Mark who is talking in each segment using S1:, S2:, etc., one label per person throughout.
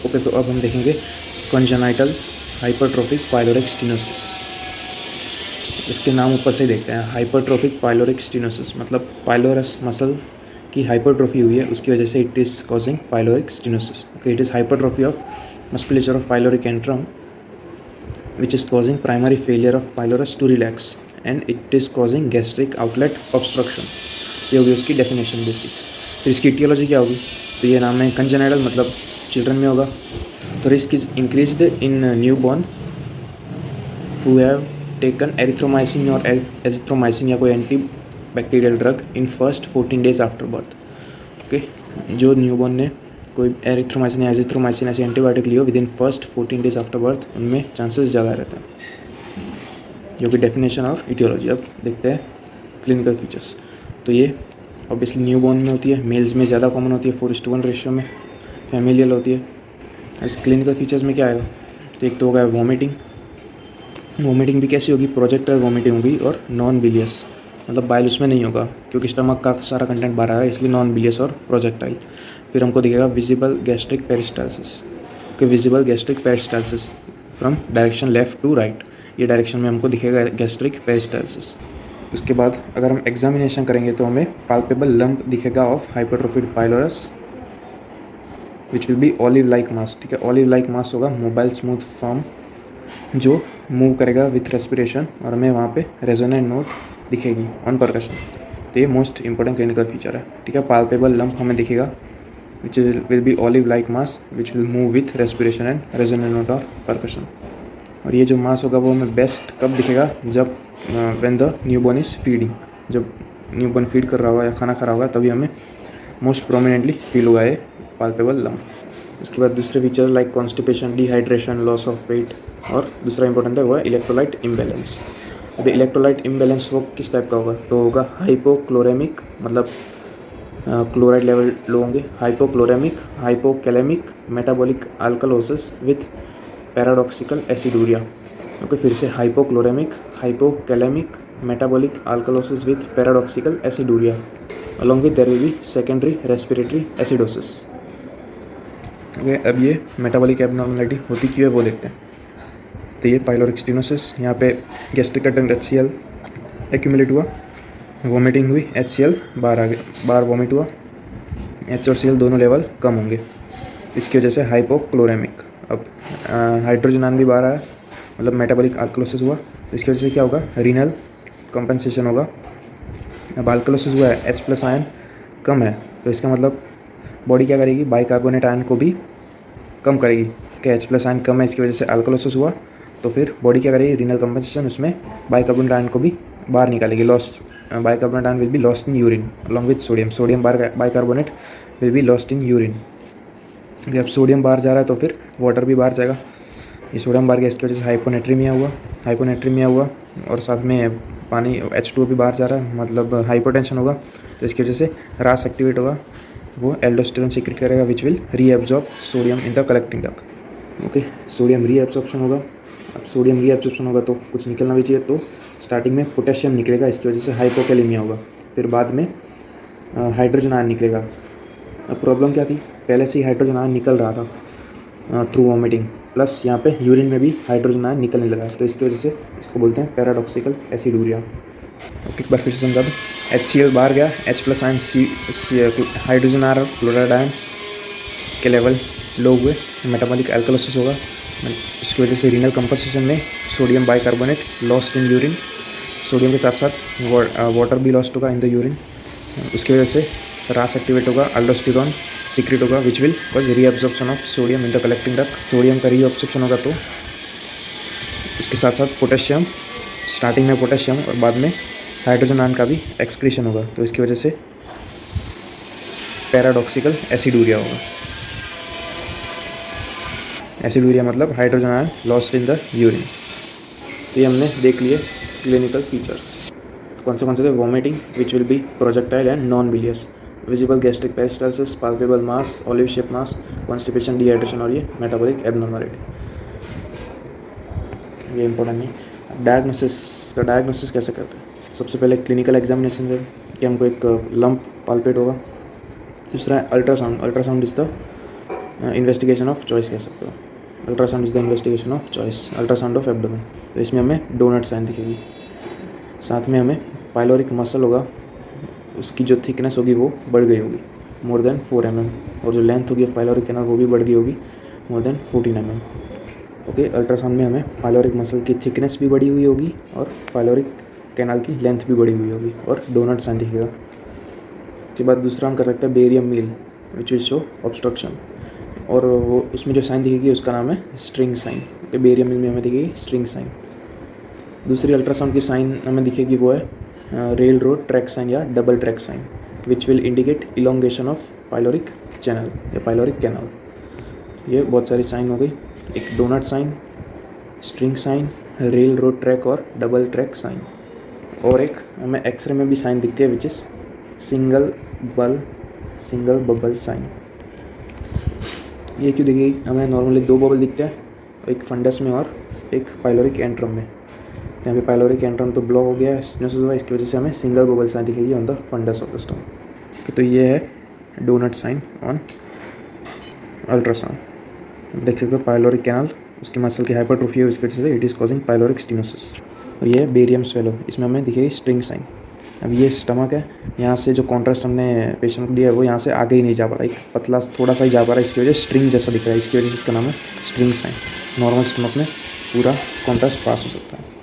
S1: Okay, तो अब हम देखेंगे कंजेनाइटल हाइपरट्रोफिक पाइलोरिक स्टेनोसिस। इसके नाम ऊपर से देखते हैं, हाइपरट्रोफिक पाइलोरिक स्टेनोसिस मतलब पाइलोरस मसल की हाइपरट्रोफी हुई है, उसकी वजह से it is causing pyloric stenosis. Okay, it is hypertrophy of musculature of pyloric antrum which is causing primary failure of pylorus to relax and it is causing gastric outlet obstruction। ये होगी उसकी definition basic. फिर इसकी etiology क्या होगी, तो ये नाम है कंजेनाइटल मतलब चिल्ड्रन में होगा। तो risk is increased in new born who have taken erythromycin और एजिथ्रोमाइसिन या कोई anti bacterial drug in first 14 days after birth. Okay, जो न्यू बॉर्न ने कोई एरिथ्रोमाइसिन या एजिथ्रोमाइसिन ऐसे antibiotic Leo with in first 14 days after birth, उनमें chances ज़्यादा रहते हैं। जो कि डेफिनेशन और इटियोलॉजी। अब देखते हैं क्लिनिकल फीचर्स। तो ये ऑब्वियसली न्यू बॉर्न में होती है, मेल्स में ज़्यादा कॉमन होती है, 4:1 रेशियो में, फैमिलियल होती है। इस क्लिनिकल फीचर्स में क्या आएगा, तो एक तो होगा वॉमिटिंग। वॉमिटिंग भी कैसी होगी, प्रोजेक्टाइल वॉमिटिंग होगी और नॉन बिलियस मतलब बाइल उसमें नहीं होगा क्योंकि स्टमक का सारा कंटेंट बाहर आ रहा है, इसलिए नॉन बिलियस और प्रोजेक्टाइल। फिर हमको दिखेगा विजिबल गैस्ट्रिक पेरिस्टाल्सिस कि visible gastric peristalsis from direction left to right, ये डायरेक्शन में हमको दिखेगा गैस्ट्रिक पेरिस्टाल्सिस। उसके बाद अगर हम एग्जामिनेशन करेंगे तो हमें पाल्पेबल लंप दिखेगा of hypertrophied pylorus which will be olive like mass. ठीक है, ऑलिव लाइक मास होगा, मोबाइल स्मूथ फॉर्म जो मूव करेगा विथ रेस्पिरेशन और हमें वहाँ पे रेजोनेंट नोट दिखेगी ऑन परकशन। तो ये मोस्ट इंपॉर्टेंट क्लिनिकल फीचर है। ठीक है, पाल्पेबल लंप हमें दिखेगा which will be olive like mass which will move with respiration and resonant note or percussion। और ये जो मास होगा वो हमें बेस्ट कब दिखेगा, जब when the newborn is feeding, जब न्यूबॉर्न फीड कर रहा होगा या खाना खा रहा होगा तभी हमें मोस्ट प्रोमिनेंटली फील होगा ये पाल्पेबल लंप। उसके बाद दूसरे feature like constipation, dehydration, loss of weight, और दूसरा इंपॉर्टेंट है वो है इलेक्ट्रोलाइट इम्बैलेंस। अब इलेक्ट्रोलाइट इम्बैलेंस वो किस टाइप का होगा, तो होगा हाइपोक्लोरेमिक मतलब क्लोराइड लेवल लो होंगे, hypochloraemic, hypokalaemic, metabolic alkalosis with paradoxical aciduria. Okay, फिर से hypochloraemic, hypokalaemic, metabolic alkalosis with paradoxical aciduria along with there will be secondary respiratory acidosis. Okay, अब ये मेटाबॉलिक एबनॉर्मलिटी होती क्यों है वो देखते हैं। तो ये पाइलोरिक स्टेनोसिस, यहाँ पे गैस्ट्रिक कंटेंट HCl एक्यूमुलेट हुआ, वॉमिटिंग हुई, HCl बाहर आ गया, बाहर वॉमिट हुआ, H और Cl दोनों लेवल कम होंगे, इसकी वजह से हाइपोक्लोरेमिक। अब हाइड्रोजन आयन भी बाहर आया मतलब मेटाबॉलिक अल्कलोसिस हुआ, तो इसकी वजह से क्या होगा, रीनल कंपनसेशन होगा। अब अल्कलोसिस हुआ है, H+ आयन कम है, तो इसका मतलब बॉडी क्या करेगी, बाइकार्बोनेट आयन को भी कम करेगी कि H+ आयन कम है, इसकी वजह से अल्कलोसिस हुआ, तो फिर बॉडी क्या करेगी, रीनल कंपनसेशन, उसमें बाइकार्बोनेट आयन को भी बाहर निकालेगी, lost bicarbonate ion will be lost in urine along with sodium bicarbonate will be lost in urine। जब सोडियम बाहर जा रहा है तो फिर वाटर भी बाहर जाएगा, ये सोडियम बाहर गया, इसकी वजह से हाइपोनेट्रीमिया हुआ और साथ में पानी H2O भी बाहर जा रहा है मतलब हाइपोटेंशन होगा, तो इसकी वजह से रास एक्टिवेट होगा, वो एल्डोस्टेरोन सीक्रेट करेगा which will reabsorb sodium in the collecting duct. Okay, sodium reabsorption होगा। अब सोडियम रीएब्जॉर्प्शन होगा तो कुछ निकलना भी चाहिए, तो स्टार्टिंग में पोटेशियम निकलेगा, इसकी वजह से हाइपोकैलेमिया होगा, फिर बाद में हाइड्रोजन आयन निकलेगा। अब प्रॉब्लम क्या थी, पहले से ही हाइड्रोजन आयन निकल रहा था थ्रू वॉमिटिंग, प्लस यहाँ पे यूरिन में भी हाइड्रोजन आयन निकलने लगा, तो इसकी वजह से इसको बोलते हैं पैराडॉक्सिकल एसिडूरिया। एक बार फिर से समझा दो, HCl बाहर गया, H+ ion hydrogen ion chloride ion के लेवल लो हुए, मेटाबॉलिक अल्कलोसिस होगा, इसकी वजह से रीनल कंपनसेशन में sodium bicarbonate lost in urine, sodium के साथ साथ वाटर भी लॉस्ट होगा इन द यूरिन, उसकी वजह से रास एक्टिवेट होगा, अल्डोस्टेरोन सीक्रेट होगा which will cause reabsorption of sodium in the collecting duct. Sodium का रीअब्जॉर्प्शन होगा तो इसके साथ साथ पोटेशियम, स्टार्टिंग में पोटेशियम और बाद में हाइड्रोजन आयन का भी एक्सक्रीशन होगा, तो इसकी वजह से पैराडॉक्सिकल एसिडूरिया होगा। एसिडूरिया मतलब hydrogen ion lost in the urine. तो ये हमने देख लिए क्लिनिकल फीचर्स। कौन से थे, vomiting which will be projectile and non bilious, visible gastric peristalsis, palpable mass, olive shape mass, constipation, dehydration और ये मेटाबॉलिक एबनॉर्मलिटी। ये इंपॉर्टेंट नहीं। डायग्नोसिस कैसे करते हैं, सबसे पहले क्लिनिकल एग्जामिनेशन है कि हमको एक लंप पाल्पेट होगा, दूसरा है ultrasound is the investigation of choice कह सकते हो। Ultrasound is the investigation of choice, ultrasound of abdomen. तो इसमें हमें डोनट साइन दिखेगी। साथ में हमें पाइलोरिक मसल होगा, उसकी जो थिकनेस होगी वो बढ़ गई होगी मोर देन 4 mm, और जो लेंथ होगी पाइलोरिक कैनाल वो भी बढ़ गई होगी more than 14 mm। Okay, ultrasound में हमें पाइलोरिक मसल की थिकनेस भी बढ़ी हुई होगी और पाइलोरिक कैनाल की लेंथ भी बढ़ी हुई होगी और डोनट साइन दिखेगा। उसके बाद दूसरा हम कर सकते हैं barium meal which will show obstruction, और वो उसमें जो साइन दिखेगी उसका नाम है स्ट्रिंग साइन। तो बेरियम मील में हमें दिखेगी स्ट्रिंग साइन। दूसरी अल्ट्रासाउंड की साइन हमें दिखेगी वो है रेल रोड ट्रैक साइन या double track sign which will indicate elongation of pyloric channel या पाइलोरिक कैनाल। ये बहुत सारी साइन हो गई, एक doughnut sign, string sign, rail road track और डबल ट्रैक साइन। और एक हमें एक्सरे में भी साइन दिखती है which is single bubble sign. ये क्यों दिखेगी? हमें नॉर्मली 2 बबल दिखते हैं, एक फंडस में और एक पाइलोरिक एंट्रम में। यहाँ पे पाइलोरिक एंट्रम तो ब्लॉक हो गया है, स्टेनोसिस हुआ, इसकी वजह से हमें सिंगल बबल साइन दिखेगी on the fundus of the stomach. तो ये है डोनट साइन ऑन अल्ट्रासाउंड। देख सकते हो पाइलोरिक कैनाल, उसकी मसल की हाइपरट्रोफी है, इसकी वजह से it is causing pyloric stenosis. और ये बेरियम स्वेलो, इसमें हमें दिखेगी स्ट्रिंग साइन। अब ये स्टमक है, यहाँ से जो कॉन्ट्रास्ट हमने पेशेंट को दिया है वो यहाँ से आगे ही नहीं जा पा रहा, एक पतला थोड़ा सा ही जा पा रहा है, इसकी वजह से स्ट्रिंग जैसा दिख रहा है, इसकी वजह से इसका नाम है स्ट्रिंग साइन। नॉर्मल स्टमक में पूरा कॉन्ट्रास्ट पास हो सकता है।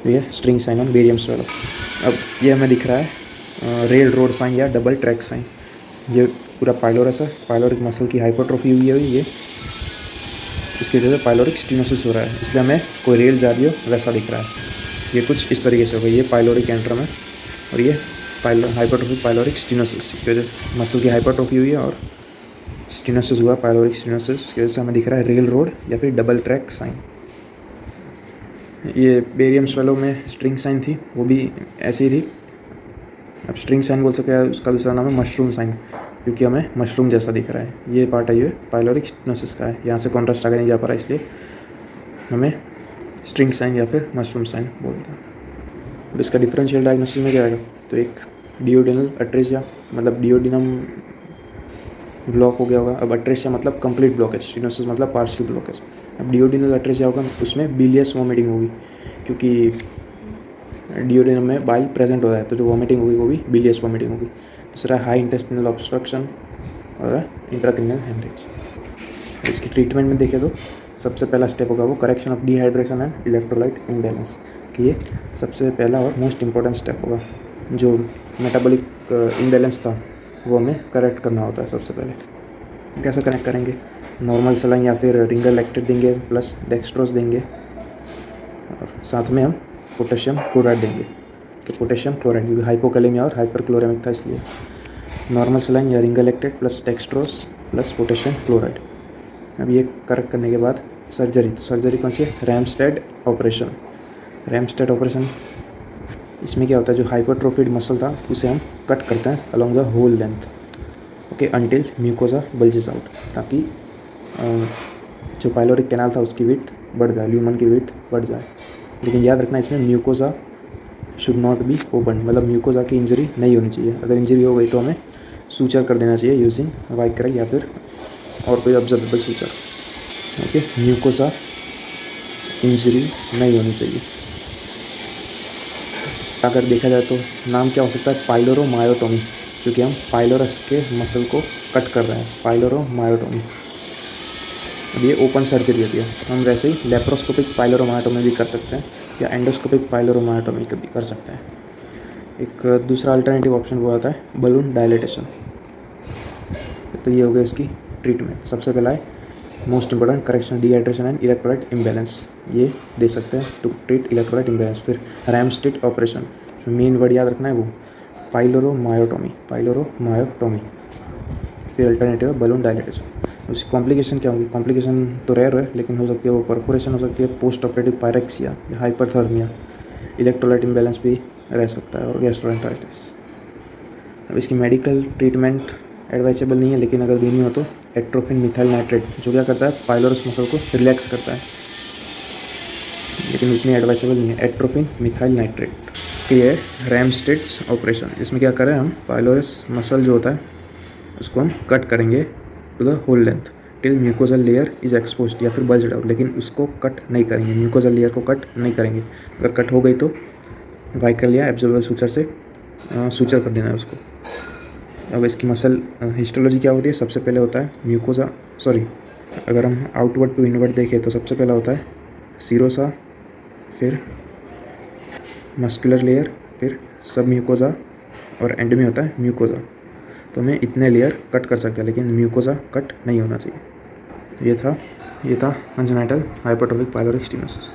S1: तो ये string sign on barium swallow. अब ये हमें दिख रहा है रेल रोड साइन या डबल ट्रैक साइन। ये पूरा पाइलोरस है, पाइलोरिक मसल की हाइपरट्रोफी हुई है, ये इसकी वजह से पाइलोरिक स्टेनोसिस हो रहा है, इसलिए हमें कोई रेल जा रही हो वैसा दिख रहा है। ये कुछ इस तरीके से होगा, ये पाइलोरिक एंट्रम है और ये हाइपरट्रोफी पाइलोरिक स्टेनोसिस की वजह से मसल की हाइपरट्रोफी हुई है और स्टेनोसिस हुआ, पाइलोरिक स्टेनोसिस, इसकी वजह से हमें दिख रहा है रेल रोड या फिर डबल ट्रैक साइन। ये बेरियम स्वेलो में स्ट्रिंग साइन थी, वो भी ऐसी ही थी। अब स्ट्रिंग साइन बोल सकते हैं, उसका दूसरा नाम है मशरूम साइन, क्योंकि हमें मशरूम जैसा दिख रहा है। ये पार्ट है ये पाइलोरिक स्टेनोसिस का है, यहाँ से कॉन्ट्रास्ट आगे नहीं जा पा रहा, इसलिए हमें स्ट्रिंग साइन या फिर मशरूम साइन बोलते हैं। अब इसका डिफरेंशियल डायग्नोसिस में क्या आएगा? तो एक डियोडिनल अट्रेसिया, मतलब डियोडिनम ब्लॉक हो गया होगा। अब अट्रेसिया मतलब कंप्लीट ब्लॉकेज, स्टेनोसिस मतलब पार्शियल ब्लॉकेज। अब डियोडिनल अट्रेसिया होगा, उसमें बिलियस वॉमिटिंग होगी, क्योंकि डियोडिनम में बाइल प्रेजेंट होता है, तो जो वॉमिटिंग होगी वो भी बिलियस वॉमिटिंग होगी। दूसरा हाई इंटेस्टिनल ऑब्स्ट्रक्शन और इंट्राक्रेनियल हेमरेज। इसकी ट्रीटमेंट में देखें तो सबसे पहला स्टेप होगा वो correction of dehydration and electrolyte imbalance, कि ये सबसे पहला और मोस्ट इंपॉर्टेंट स्टेप होगा। जो मेटाबॉलिक इम्बैलेंस था वो हमें करेक्ट करना होता है सबसे पहले। कैसे करेक्ट करेंगे? नॉर्मल सलाइन या फिर रिंगर लैक्टेट देंगे, प्लस डेक्सट्रोज देंगे, और साथ में हम पोटेशियम क्लोराइड देंगे। तो पोटेशियम क्लोराइड, क्योंकि हाइपोकैलेमिया और हाइपरक्लोरेमिक था, इसलिए नॉर्मल सलाइन या Ringer lactate plus dextrose plus potassium chloride. अब ये करेक्ट करने के बाद सर्जरी, तो सर्जरी कौन सी है? रैमस्टेड ऑपरेशन। रैमस्टेड ऑपरेशन, इसमें क्या होता है, जो हाइपरट्रोफिड मसल था उसे हम कट करते हैं along the whole length, okay, until mucosa bulges out, ताकि जो पाइलोरिक कैनाल था उसकी विड्थ बढ़ जाए, ल्यूमन की विड्थ बढ़ जाए। लेकिन याद रखना इसमें mucosa should not be open, मतलब म्यूकोसा की इंजरी नहीं होनी चाहिए। अगर इंजरी हो गई तो हमें सूचर कर देना चाहिए यूजिंग वाइक्रल या फिर और कोई observable suture, okay. Mucosa injury नहीं होनी चाहिए। अगर देखा जाए तो नाम क्या हो सकता है? पाइलोरोमायोटोमी, क्योंकि हम पाइलोरस के मसल को कट कर रहे हैं, पाइलोरोमायोटोमी। अब ये ओपन सर्जरी होती है। हम वैसे ही लेप्रोस्कोपिक पाइलोरोमायोटोमी भी कर सकते हैं या एंडोस्कोपिक पाइलोरोमायोटोमी भी कर सकते हैं। एक दूसरा अल्टरनेटिव ऑप्शन वो आता है बलून डायलेटेशन। तो ये हो गया इसकी ट्रीटमेंट। सबसे पहला है most important correction dehydration and electrolyte imbalance, ये दे सकते हैं टू ट्रीट इलेक्ट्रोलाइट इम्बैलेंस। फिर रैमस्टेड ऑपरेशन, मेन वर्ड याद रखना है वो पाइलोरोमायोटोमी, पाइलोरोमायोटोमी। फिर अल्टरनेटिव है बलून डायलेटेशन। उसकी कॉम्प्लिकेशन क्या होगी? कॉम्प्लिकेशन तो रेयर है, लेकिन हो सकती है वो परफोरेशन हो सकती है, post operative pyrexia, hyperthermia, electrolyte imbalance भी रह सकता है और गैस्ट्रोएंटेराइटिस। अब इसकी मेडिकल ट्रीटमेंट एडवाइजेबल नहीं है, लेकिन अगर देनी हो तो एट्रोफिन मिथाइल नाइट्रेट, जो क्या करता है पाइलोरस मसल को रिलैक्स करता है, लेकिन उतनी एडवाइजेबल नहीं है। एट्रोफिन मिथाइल नाइट्रेट ये है रैमस्टेड्स ऑपरेशन। इसमें क्या करें हम, पाइलोरस मसल जो होता है उसको हम कट करेंगे to the whole length till mucosal layer is exposed या फिर बल्ज्ड आउट, लेकिन उसको कट नहीं करेंगे, म्यूकोजल लेयर को कट नहीं करेंगे। अगर कट हो गई तो वाइकल या एब्जॉर्बल सूचर से सूचर कर देना है उसको। अब इसकी मसल हिस्टोलॉजी क्या होती है? सबसे पहले होता है म्यूकोजा, अगर हम आउटवर्ड टू इनवर्ड देखें तो सबसे पहला होता है सीरोसा, फिर मस्कुलर लेयर, फिर सब म्यूकोजा और एंड में होता है म्यूकोजा। तो हमें इतने लेयर कट कर सकते हैं, लेकिन म्यूकोजा कट नहीं होना चाहिए। ये था कंजेनाइटल हाइपरट्रोफिक पाइलोरिक स्टीनोसिस।